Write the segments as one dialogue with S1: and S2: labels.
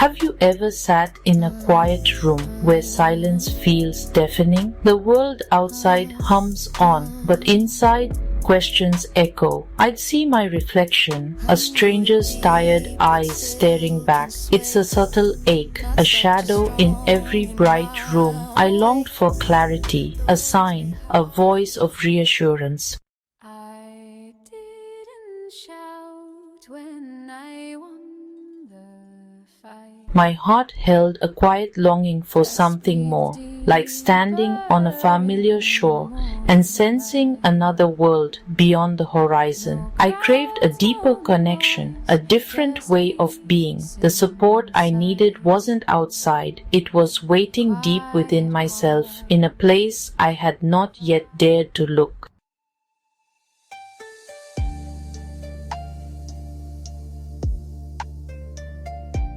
S1: Have you ever sat in a quiet room where silence feels deafening? The world outside hums on, but inside questions echo. I'd see my reflection, a stranger's tired eyes staring back. It's a subtle ache, a shadow in every bright room. I longed for clarity, a sign, a voice of reassurance.
S2: I didn't shout when I won the fight.
S1: My heart held a quiet longing for something more, like standing on a familiar shore and sensing another world beyond the horizon. I craved a deeper connection, a different way of being. The support I needed wasn't outside, it was waiting deep within myself, in a place I had not yet dared to look.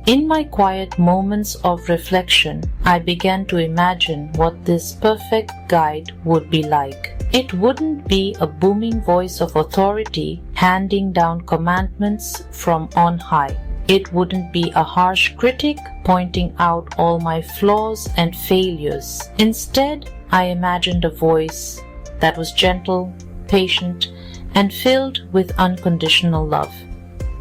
S1: In my quiet moments of reflection, I began to imagine what this perfect guide would be like. It wouldn't be a booming voice of authority handing down commandments from on high. It wouldn't be a harsh critic pointing out all my flaws and failures. Instead, I imagined a voice that was gentle, patient, and filled with unconditional love.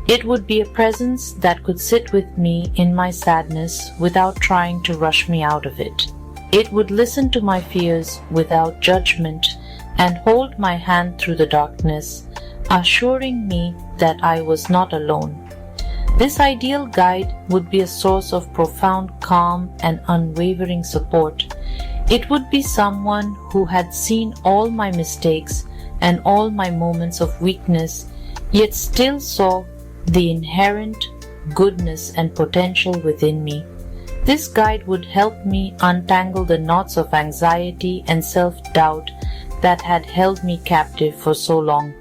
S1: It would be a presence that could sit with me in my sadness without trying to rush me out of it. It would listen to my fears without judgment and hold my hand through the darkness, assuring me that I was not alone. This ideal guide would be a source of profound calm and unwavering support. It would be someone who had seen all my mistakes and all my moments of weakness, yet still saw the inherent goodness and potential within me. This guide would help me untangle the knots of anxiety and self-doubt that had held me captive for so long.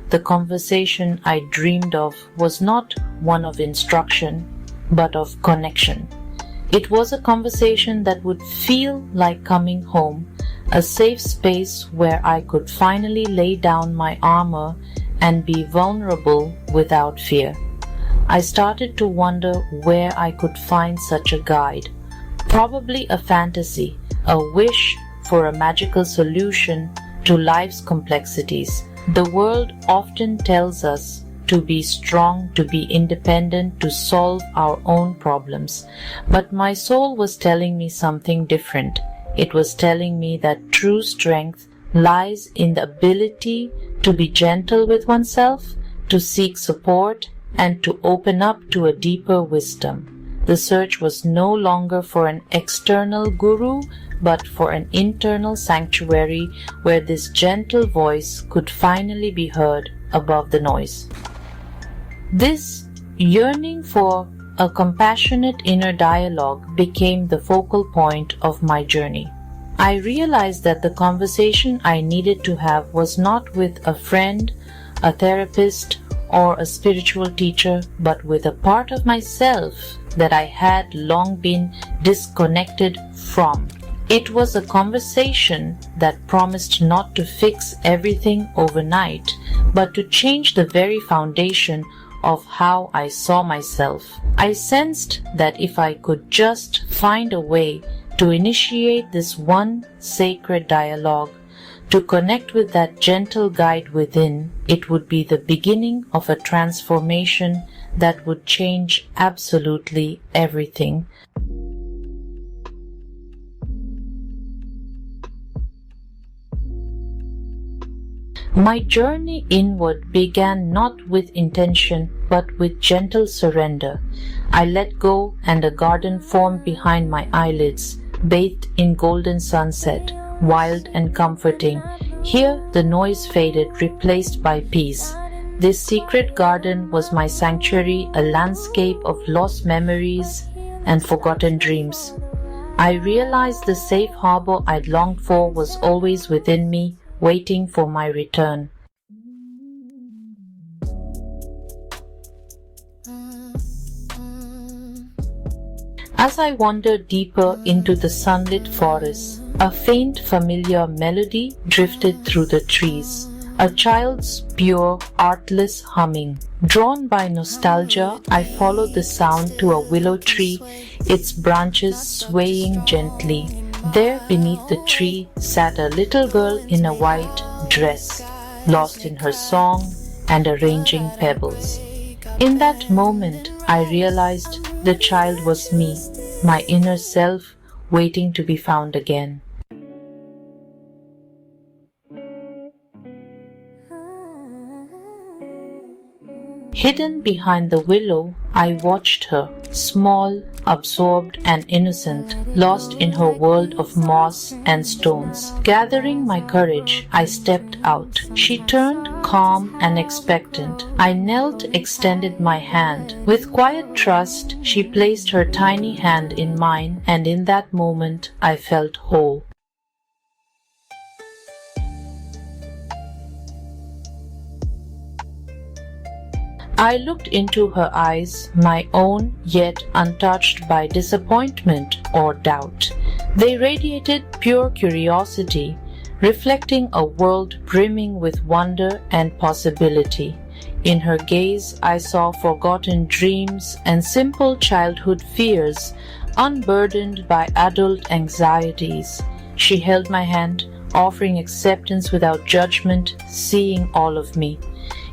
S1: The conversation I dreamed of was not one of instruction, but of connection. It was a conversation that would feel like coming home, a safe space where I could finally lay down my armor and be vulnerable without fear. I started to wonder where I could find such a guide. Probably a fantasy, a wish for a magical solution to life's complexities. The world often tells us to be strong, to be independent, to solve our own problems. But my soul was telling me something different. It was telling me that true strength lies in the ability to be gentle with oneself, to seek support, and to open up to a deeper wisdom. The search was no longer for an external guru, but for an internal sanctuary where this gentle voice could finally be heard above the noise. This yearning for a compassionate inner dialogue became the focal point of my journey. I realized that the conversation I needed to have was not with a friend, a therapist, or a spiritual teacher, but with a part of myself that I had long been disconnected from. It was a conversation that promised not to fix everything overnight, but to change the very foundation of how I saw myself. I sensed that if I could just find a way to initiate this one sacred dialogue, to connect with that gentle guide within, it would be the beginning of a transformation that would change absolutely everything. My journey inward began not with intention, but with gentle surrender. I let go, and a garden formed behind my eyelids, bathed in golden sunset, wild and comforting. Here the noise faded, replaced by peace. This secret garden was my sanctuary, a landscape of lost memories and forgotten dreams. I realized the safe harbor I'd longed for was always within me, waiting for my return. As I wandered deeper into the sunlit forest, a faint familiar melody drifted through the trees, a child's pure, artless humming. Drawn by nostalgia, I followed the sound to a willow tree, its branches swaying gently. There beneath the tree sat a little girl in a white dress, lost in her song and arranging pebbles. In that moment, I realized the child was me, my inner self waiting to be found again. Hidden behind the willow, I watched her, small, absorbed and innocent, lost in her world of moss and stones. Gathering my courage, I stepped out. She turned calm and expectant. I knelt, extended my hand. With quiet trust, she placed her tiny hand in mine, and in that moment, I felt whole. I looked into her eyes, my own, yet untouched by disappointment or doubt. They radiated pure curiosity, reflecting a world brimming with wonder and possibility. In her gaze, I saw forgotten dreams and simple childhood fears, unburdened by adult anxieties. She held my hand, offering acceptance without judgment, seeing all of me.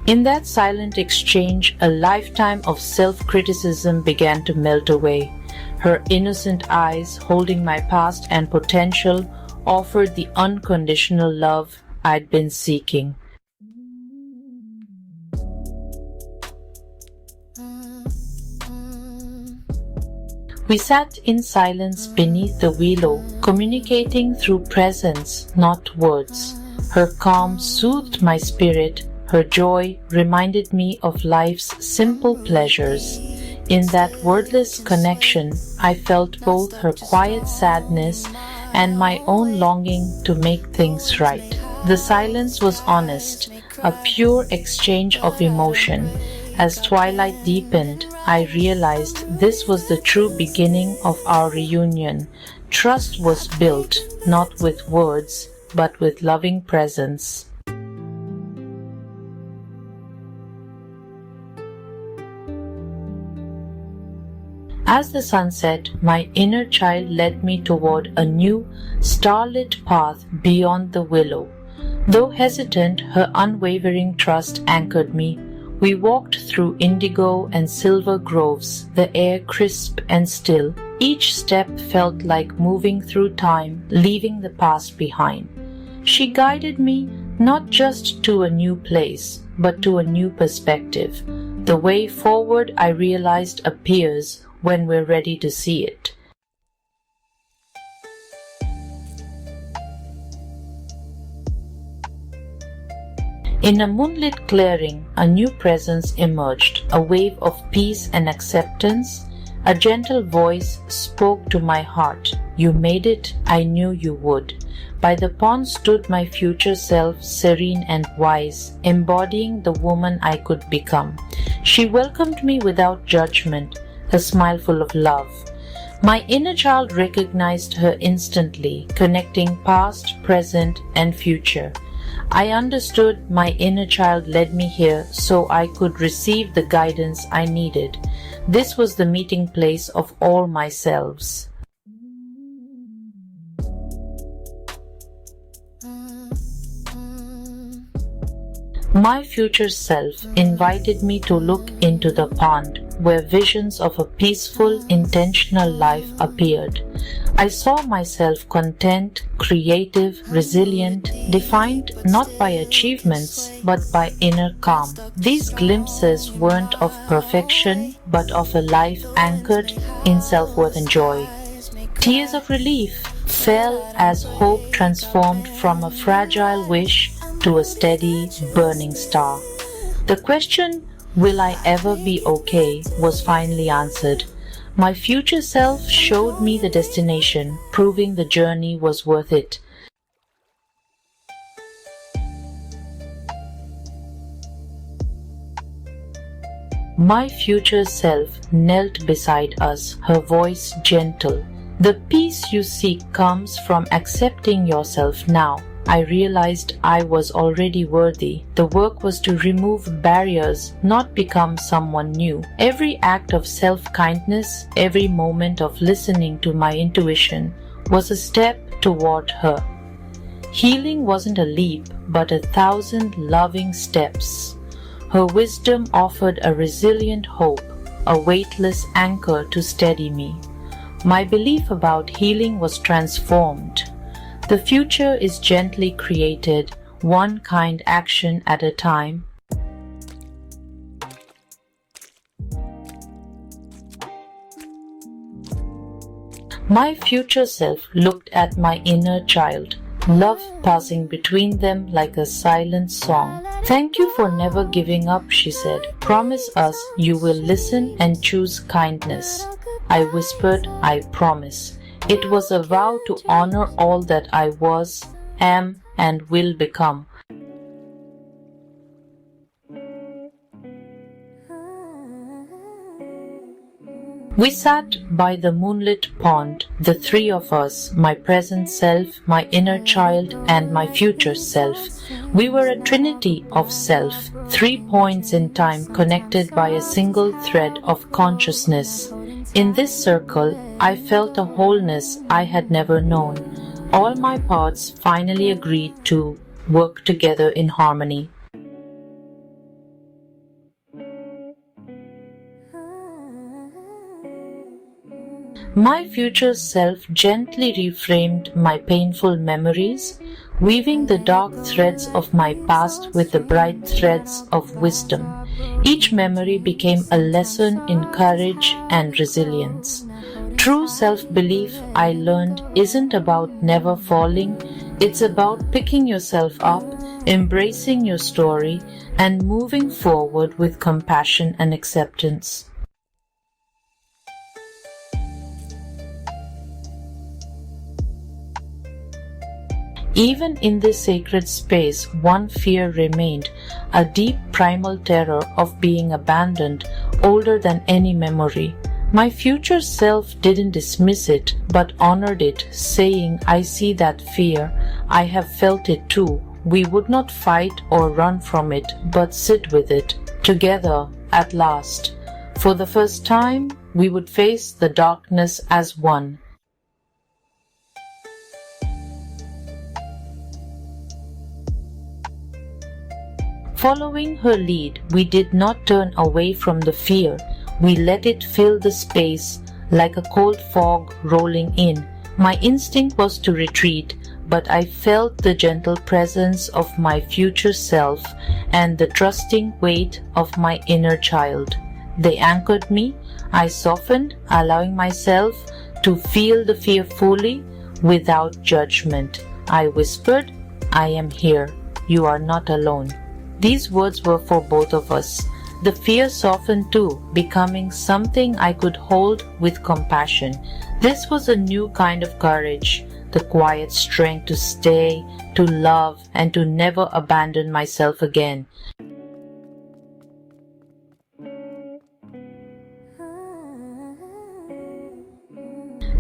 S1: In that silent exchange, a lifetime of self-criticism began to melt away. Her innocent eyes, holding my past and potential, offered the unconditional love I'd been seeking. We sat in silence beneath the willow, communicating through presence, not words. Her calm soothed my spirit. Her joy reminded me of life's simple pleasures. In that wordless connection, I felt both her quiet sadness and my own longing to make things right. The silence was honest, a pure exchange of emotion. As twilight deepened, I realized this was the true beginning of our reunion. Trust was built, not with words, but with loving presence. As the sun set, my inner child led me toward a new, starlit path beyond the willow. Though hesitant, her unwavering trust anchored me. We walked through indigo and silver groves, the air crisp and still. Each step felt like moving through time, leaving the past behind. She guided me not just to a new place, but to a new perspective. The way forward, I realized, appears when we're ready to see it. In a moonlit clearing, a new presence emerged, a wave of peace and acceptance. A gentle voice spoke to my heart. You made it, I knew you would. By the pond stood my future self, serene and wise, embodying the woman I could become. She welcomed me without judgment, a smile full of love. My inner child recognized her instantly, connecting past, present, and future. I understood my inner child led me here so I could receive the guidance I needed. This was the meeting place of all my selves. My future self invited me to look into the pond, where visions of a peaceful, intentional life appeared. I saw myself content, creative, resilient, defined not by achievements, but by inner calm. These glimpses weren't of perfection, but of a life anchored in self-worth and joy. Tears of relief fell as hope transformed from a fragile wish to a steady, burning star. The question, will I ever be okay, was finally answered. My future self showed me the destination, proving the journey was worth it. My future self knelt beside us, her voice gentle. The peace you seek comes from accepting yourself now. I realized I was already worthy. The work was to remove barriers, not become someone new. Every act of self-kindness, every moment of listening to my intuition was a step toward her. Healing wasn't a leap, but 1,000 loving steps. Her wisdom offered a resilient hope, a weightless anchor to steady me. My belief about healing was transformed. The future is gently created, one kind action at a time. My future self looked at my inner child, love passing between them like a silent song. "Thank you for never giving up," she said. "Promise us you will listen and choose kindness." I whispered, "I promise." It was a vow to honor all that I was, am, and will become. We sat by the moonlit pond, the three of us, my present self, my inner child, and my future self. We were a trinity of self, 3 points in time connected by a single thread of consciousness. In this circle, I felt a wholeness I had never known. All my parts finally agreed to work together in harmony. My future self gently reframed my painful memories, weaving the dark threads of my past with the bright threads of wisdom. Each memory became a lesson in courage and resilience. True self-belief, I learned, isn't about never falling. It's about picking yourself up, embracing your story, and moving forward with compassion and acceptance. Even in this sacred space, one fear remained, a deep primal terror of being abandoned, older than any memory. My future self didn't dismiss it, but honored it, saying, "I see that fear. I have felt it too. We would not fight or run from it, but sit with it, together, at last. For the first time, we would face the darkness as one." Following her lead, we did not turn away from the fear. We let it fill the space like a cold fog rolling in. My instinct was to retreat, but I felt the gentle presence of my future self and the trusting weight of my inner child. They anchored me. I softened, allowing myself to feel the fear fully without judgment. I whispered, "I am here. You are not alone." These words were for both of us. The fear softened too, becoming something I could hold with compassion. This was a new kind of courage, the quiet strength to stay, to love, and to never abandon myself again.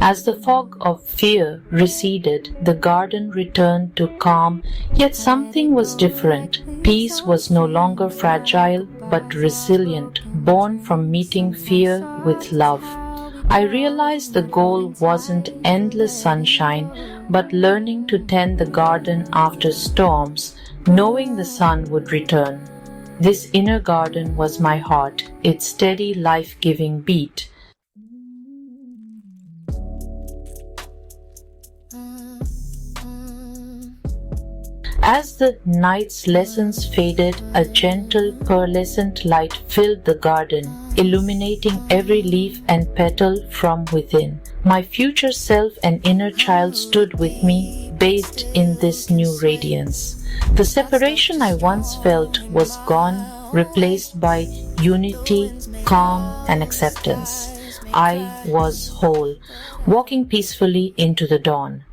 S1: As the fog of fear receded, the garden returned to calm, yet something was different. Peace was no longer fragile, but resilient, born from meeting fear with love. I realized the goal wasn't endless sunshine, but learning to tend the garden after storms, knowing the sun would return. This inner garden was my heart, its steady, life-giving beat. As the night's lessons faded, a gentle, pearlescent light filled the garden, illuminating every leaf and petal from within. My future self and inner child stood with me, bathed in this new radiance. The separation I once felt was gone, replaced by unity, calm, and acceptance. I was whole, walking peacefully into the dawn.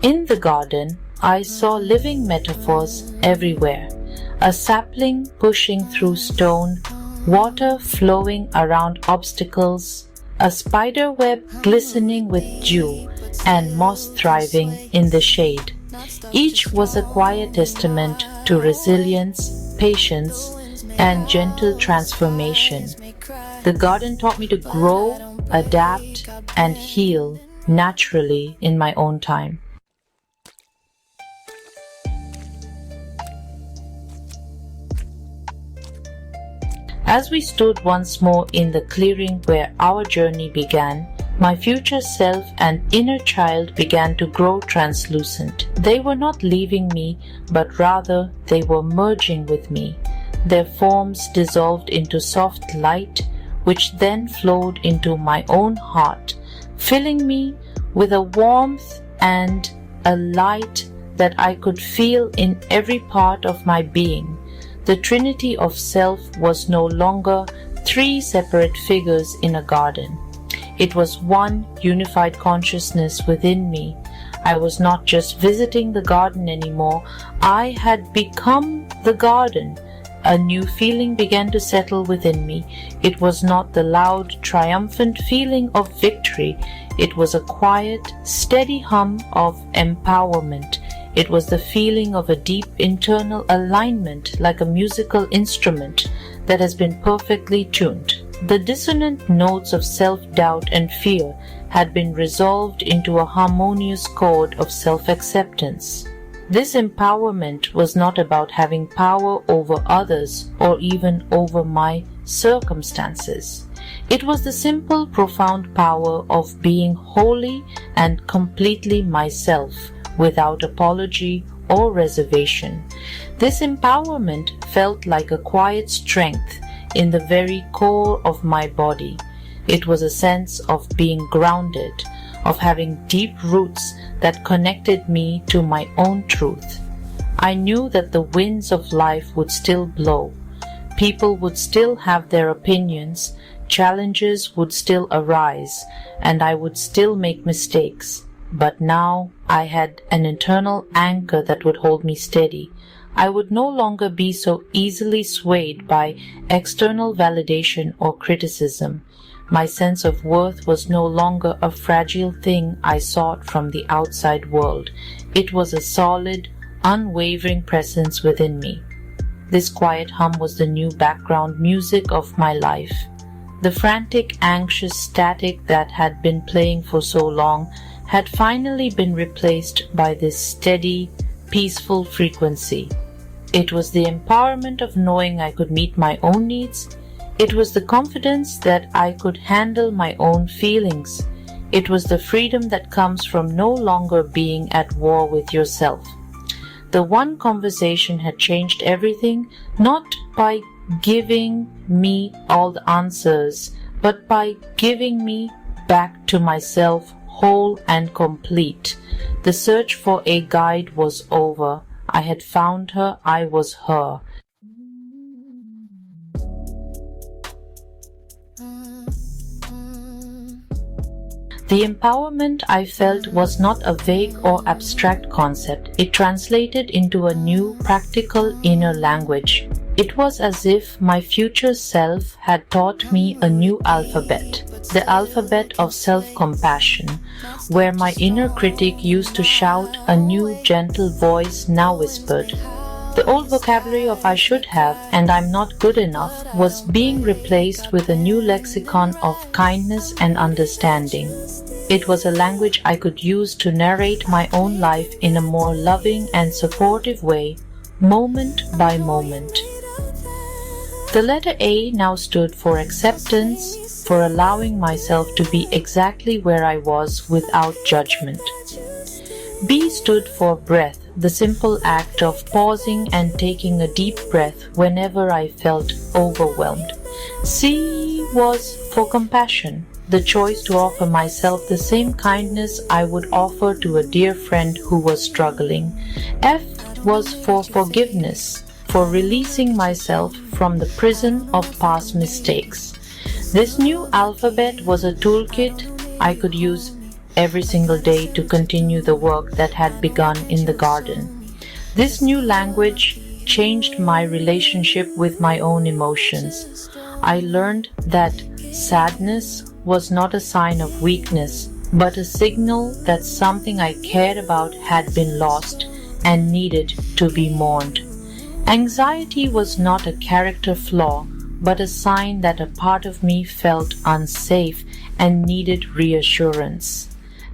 S1: In the garden, I saw living metaphors everywhere. A sapling pushing through stone, water flowing around obstacles, a spider web glistening with dew, and moss thriving in the shade. Each was a quiet testament to resilience, patience, and gentle transformation. The garden taught me to grow, adapt, and heal naturally in my own time. As we stood once more in the clearing where our journey began, my future self and inner child began to grow translucent. They were not leaving me, but rather they were merging with me. Their forms dissolved into soft light, which then flowed into my own heart, filling me with a warmth and a light that I could feel in every part of my being. The trinity of self was no longer three separate figures in a garden. It was one unified consciousness within me. I was not just visiting the garden anymore. I had become the garden. A new feeling began to settle within me. It was not the loud, triumphant feeling of victory. It was a quiet, steady hum of empowerment. It was the feeling of a deep internal alignment, like a musical instrument that has been perfectly tuned. The dissonant notes of self-doubt and fear had been resolved into a harmonious chord of self-acceptance. This empowerment was not about having power over others or even over my circumstances. It was the simple, profound power of being wholly and completely myself, without apology or reservation. This empowerment felt like a quiet strength in the very core of my body. It was a sense of being grounded, of having deep roots that connected me to my own truth. I knew that the winds of life would still blow. People would still have their opinions, challenges would still arise, and I would still make mistakes. But now I had an internal anchor that would hold me steady. I would no longer be so easily swayed by external validation or criticism. My sense of worth was no longer a fragile thing I sought from the outside world. It was a solid, unwavering presence within me. This quiet hum was the new background music of my life. The frantic, anxious static that had been playing for so long had finally been replaced by this steady, peaceful frequency. It was the empowerment of knowing I could meet my own needs. It was the confidence that I could handle my own feelings. It was the freedom that comes from no longer being at war with yourself. The one conversation had changed everything, not by giving me all the answers, but by giving me back to myself whole and complete. The search for a guide was over. I had found her. I was her. The empowerment I felt was not a vague or abstract concept. It translated into a new, practical inner language. It was as if my future self had taught me a new alphabet, the alphabet of self-compassion, where my inner critic used to shout, a new, gentle voice now whispered. The old vocabulary of I should have and I'm not good enough was being replaced with a new lexicon of kindness and understanding. It was a language I could use to narrate my own life in a more loving and supportive way, moment by moment. The letter A now stood for acceptance, for allowing myself to be exactly where I was without judgment. B stood for breath, the simple act of pausing and taking a deep breath whenever I felt overwhelmed. C was for compassion, the choice to offer myself the same kindness I would offer to a dear friend who was struggling. F was for forgiveness, for releasing myself from the prison of past mistakes. This new alphabet was a toolkit I could use every single day to continue the work that had begun in the garden. This new language changed my relationship with my own emotions. I learned that sadness was not a sign of weakness, but a signal that something I cared about had been lost and needed to be mourned. Anxiety was not a character flaw, but a sign that a part of me felt unsafe and needed reassurance.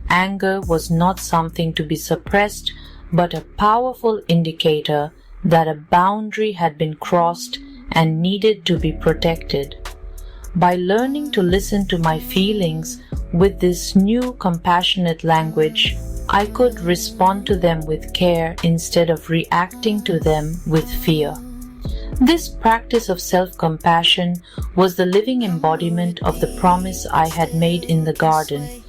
S1: Anger was not something to be suppressed, but a powerful indicator that a boundary had been crossed and needed to be protected. By learning to listen to my feelings with this new compassionate language, I could respond to them with care instead of reacting to them with fear. This practice of self-compassion was the living embodiment of the promise I had made in the garden.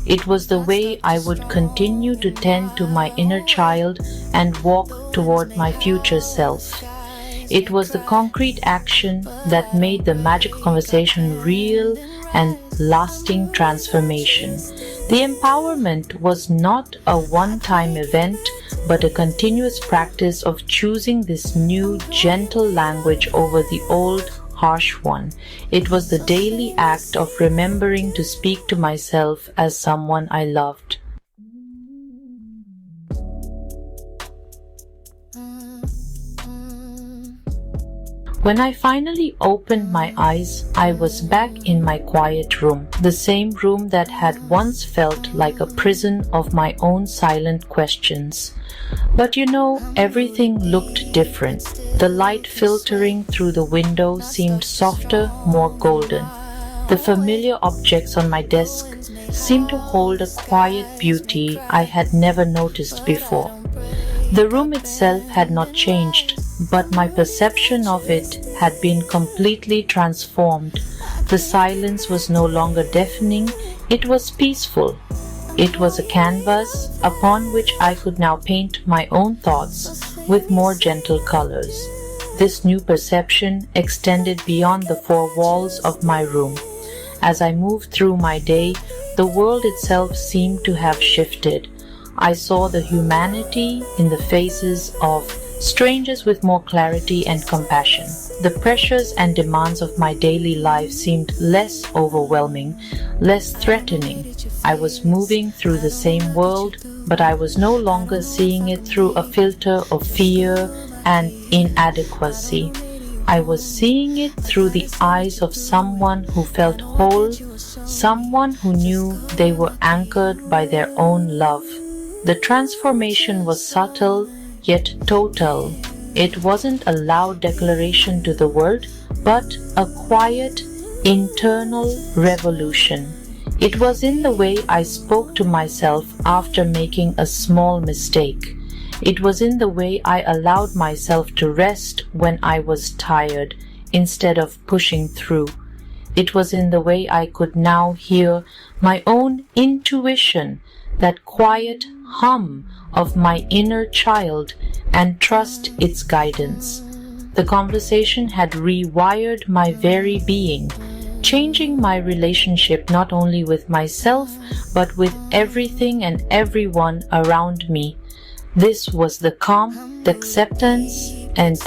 S1: It was the way I would continue to tend to my inner child and walk toward my future self. It was the concrete action that made the magical conversation real and lasting transformation. The empowerment was not a one-time event, but a continuous practice of choosing this new gentle language over the old harsh one. It was the daily act of remembering to speak to myself as someone I loved. When I finally opened my eyes, I was back in my quiet room, the same room that had once felt like a prison of my own silent questions. But everything looked different. The light filtering through the window seemed softer, more golden. The familiar objects on my desk seemed to hold a quiet beauty I had never noticed before. The room itself had not changed, but my perception of it had been completely transformed. The silence was no longer deafening, it was peaceful. It was a canvas upon which I could now paint my own thoughts with more gentle colors. This new perception extended beyond the four walls of my room. As I moved through my day, the world itself seemed to have shifted. I saw the humanity in the faces of strangers with more clarity and compassion. The pressures and demands of my daily life seemed less overwhelming, less threatening. I was moving through the same world, but I was no longer seeing it through a filter of fear and inadequacy. I was seeing it through the eyes of someone who felt whole, someone who knew they were anchored by their own love. The transformation was subtle, yet total. It wasn't a loud declaration to the world, but a quiet, internal revolution. It was in the way I spoke to myself after making a small mistake. It was in the way I allowed myself to rest when I was tired, instead of pushing through. It was in the way I could now hear my own intuition, that quiet hum of my inner child, and trust its guidance. The conversation had rewired my very being, changing my relationship not only with myself, but with everything and everyone around me. This was the calm, the acceptance, and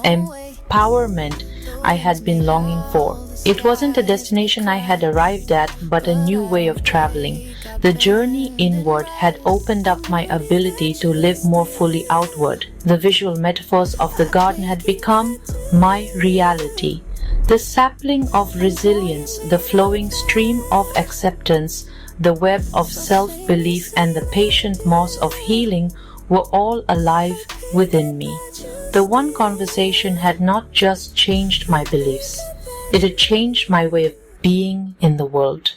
S1: empowerment I had been longing for. It wasn't a destination I had arrived at, but a new way of traveling. The journey inward had opened up my ability to live more fully outward. The visual metaphors of the garden had become my reality. The sapling of resilience, the flowing stream of acceptance, the web of self-belief, and the patient moss of healing were all alive within me. The one conversation had not just changed my beliefs, it had changed my way of being in the world.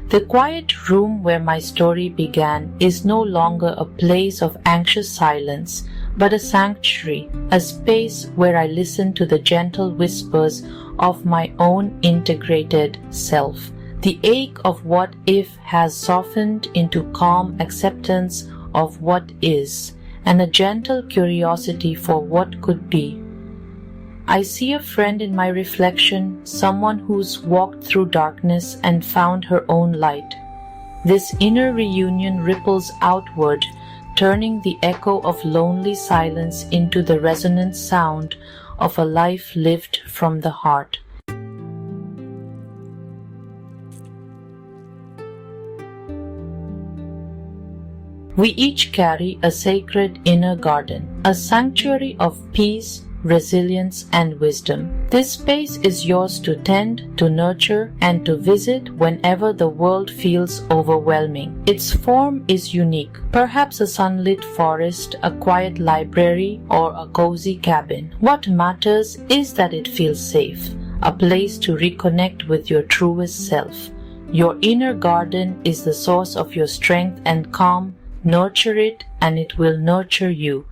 S1: The quiet room where my story began is no longer a place of anxious silence, but a sanctuary, a space where I listen to the gentle whispers of my own integrated self. The ache of what if has softened into calm acceptance of what is, and a gentle curiosity for what could be. I see a friend in my reflection, someone who's walked through darkness and found her own light. This inner reunion ripples outward, turning the echo of lonely silence into the resonant sound of a life lived from the heart. We each carry a sacred inner garden, a sanctuary of peace, resilience, and wisdom. This space is yours to tend, to nurture, and to visit whenever the world feels overwhelming. Its form is unique, perhaps a sunlit forest, a quiet library, or a cozy cabin. What matters is that it feels safe, a place to reconnect with your truest self. Your inner garden is the source of your strength and calm. Nurture it, and it will nurture you.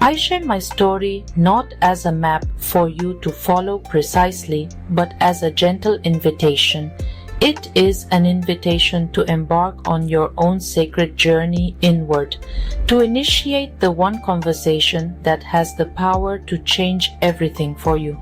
S1: I share my story not as a map for you to follow precisely, but as a gentle invitation. It is an invitation to embark on your own sacred journey inward, to initiate the one conversation that has the power to change everything for you.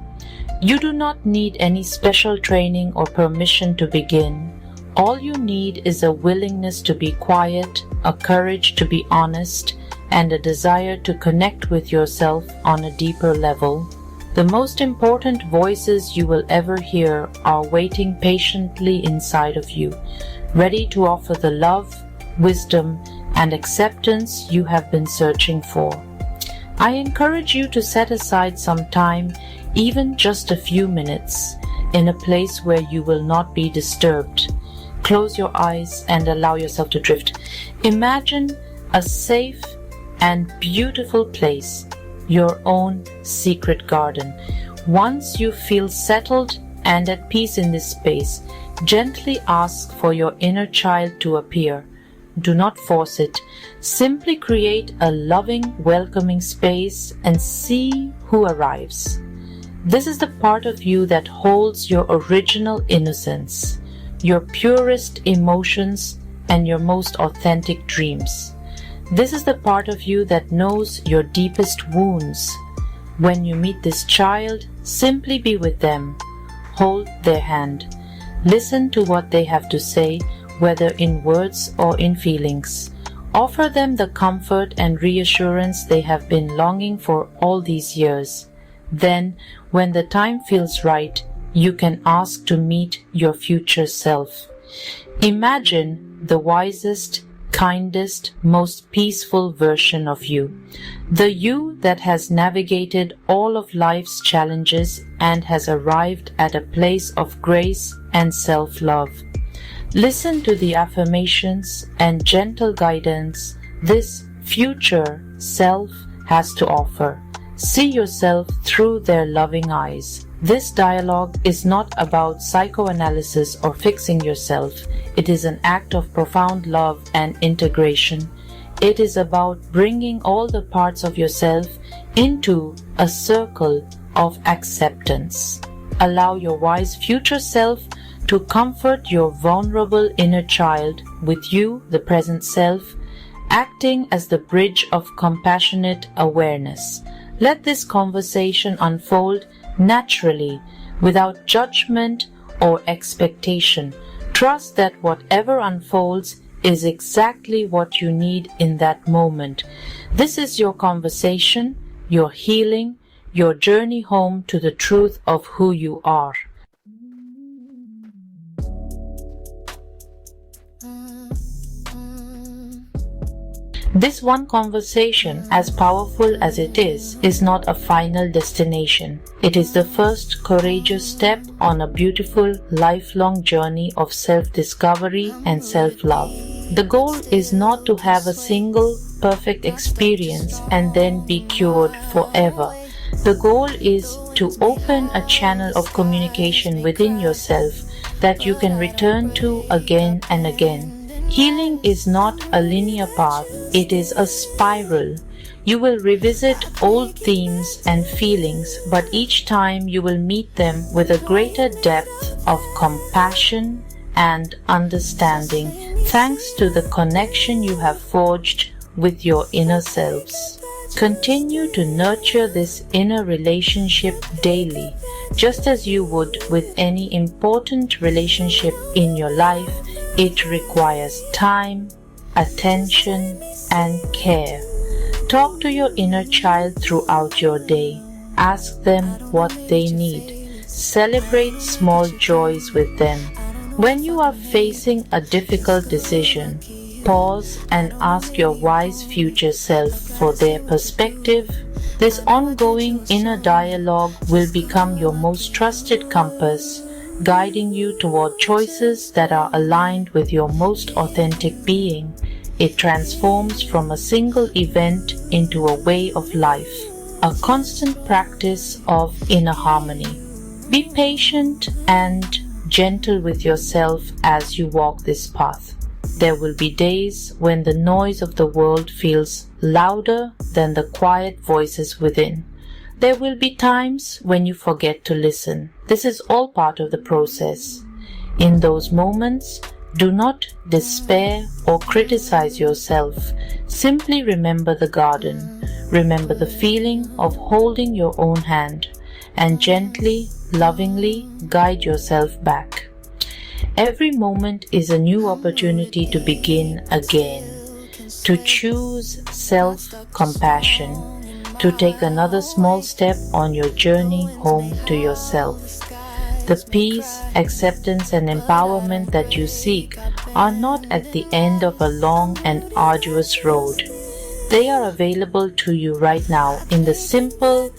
S1: You do not need any special training or permission to begin. All you need is a willingness to be quiet, a courage to be honest, and a desire to connect with yourself on a deeper level. The most important voices you will ever hear are waiting patiently inside of you, ready to offer the love, wisdom, and acceptance you have been searching for. I encourage you to set aside some time, even just a few minutes, in a place where you will not be disturbed. Close your eyes and allow yourself to drift. Imagine a safe and beautiful place, your own secret garden. Once you feel settled and at peace in this space, gently ask for your inner child to appear. Do not force it. Simply create a loving, welcoming space and see who arrives. This is the part of you that holds your original innocence, your purest emotions, and your most authentic dreams. This is the part of you that knows your deepest wounds. When you meet this child, simply be with them. Hold their hand. Listen to what they have to say, whether in words or in feelings. Offer them the comfort and reassurance they have been longing for all these years. Then, when the time feels right, you can ask to meet your future self. Imagine the wisest, kindest, most peaceful version of you. The you that has navigated all of life's challenges and has arrived at a place of grace and self-love. Listen to the affirmations and gentle guidance this future self has to offer. See yourself through their loving eyes. This dialogue is not about psychoanalysis or fixing yourself. It is an act of profound love and integration. It is about bringing all the parts of yourself into a circle of acceptance. Allow your wise future self to comfort your vulnerable inner child with you, the present self, acting as the bridge of compassionate awareness. Let this conversation unfold naturally, without judgment or expectation. Trust that whatever unfolds is exactly what you need in that moment. This is your conversation, your healing, your journey home to the truth of who you are. This one conversation, as powerful as it is not a final destination. It is the first courageous step on a beautiful, lifelong journey of self-discovery and self-love. The goal is not to have a single perfect experience and then be cured forever. The goal is to open a channel of communication within yourself that you can return to again and again. Healing is not a linear path, it is a spiral. You will revisit old themes and feelings, but each time you will meet them with a greater depth of compassion and understanding, thanks to the connection you have forged with your inner selves. Continue to nurture this inner relationship daily, just as you would with any important relationship in your life. It requires time, attention, and care. Talk to your inner child throughout your day. Ask them what they need. Celebrate small joys with them. When you are facing a difficult decision, pause and ask your wise future self for their perspective. This ongoing inner dialogue will become your most trusted compass, guiding you toward choices that are aligned with your most authentic being. It transforms from a single event into a way of life, a constant practice of inner harmony. Be patient and gentle with yourself as you walk this path. There will be days when the noise of the world feels louder than the quiet voices within. There will be times when you forget to listen. This is all part of the process. In those moments, do not despair or criticize yourself. Simply remember the garden. Remember the feeling of holding your own hand and gently, lovingly guide yourself back. Every moment is a new opportunity to begin again, to choose self-compassion, to take another small step on your journey home to yourself. The peace, acceptance, and empowerment that you seek are not at the end of a long and arduous road. They are available to you right now in the simple,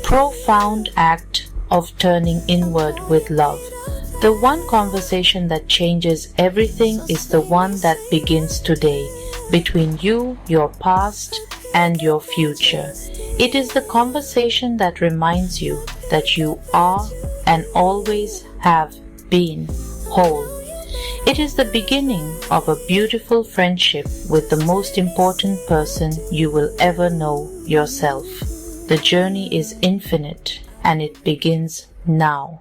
S1: profound act of turning inward with love. The one conversation that changes everything is the one that begins today, between you, your past, and your future. It is the conversation that reminds you that you are and always have been whole. It is the beginning of a beautiful friendship with the most important person you will ever know, yourself. The journey is infinite and it begins now.